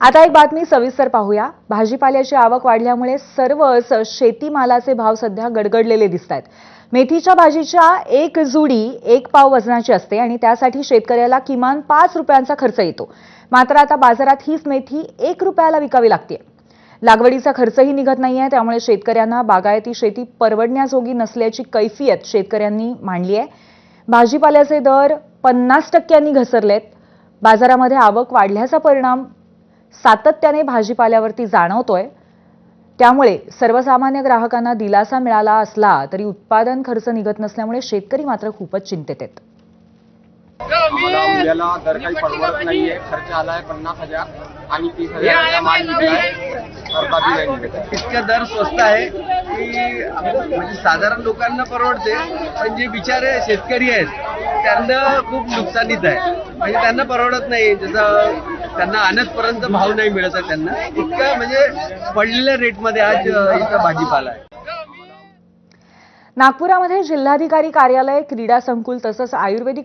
आता एक बातमी सविस्तर पाहूया। भाजीपाल्याची आवक वाढल्यामुळे सर्वच शेतीमालाचे भाव सध्या गडगडलेले दिसतात। मेथीच्या भाजीच्या एक जुडी 1 पाव वजनाची असते आणि त्यासाठी शेतकऱ्याला किमान 5 रुपयांचा खर्च येतो। मात्र आता बाजारात हीच मेथी 1 रुपयाला विकावी लागते। लागवडीचा खर्चही निघत नाहीये, त्यामुळे शेतकऱ्यांना बागायती शेती परवडण्याजोगी नसल्याची कैफियत शेतकऱ्यांनी मांडली आहे। भाजीपाल्याचे दर 50% घसरलेत। बाजारामध्ये आवक वाढल्याचा परिणाम सातत्याने भाजीपाल्यावरती जाणवतोय। त्यामुळे सर्वसामान्य ग्राहकांना दिलासा मिळाला असला तरी उत्पादन खर्च निघत नसल्यामुळे शेतकरी मात्र खूपच चिंतेत आहेत। आम्हाला उद्याला दर काही परवडत नाहीये। खर्च आलाय 50,000 आणि 30,000चा माल विकलाय, परबादी नाही निघत। इतका दर स्वस्त आहे की म्हणजे साधारण लोकांना परवडते, पण जे बिचारे शेतकरी आहेत त्यांना खूप नुकसानीत आहे। म्हणजे त्यांना परवडत नाही, जसं त्यांना आणतपर्यंत भाव नाही मिळत आहे त्यांना। इतका म्हणजे पडलेल्या रेटमध्ये आज इथं भाजीपाला आहे। नागपुरामध्ये जिल्हाधिकारी कार्यालय, क्रीडा संकुल तसंच आयुर्वेदिक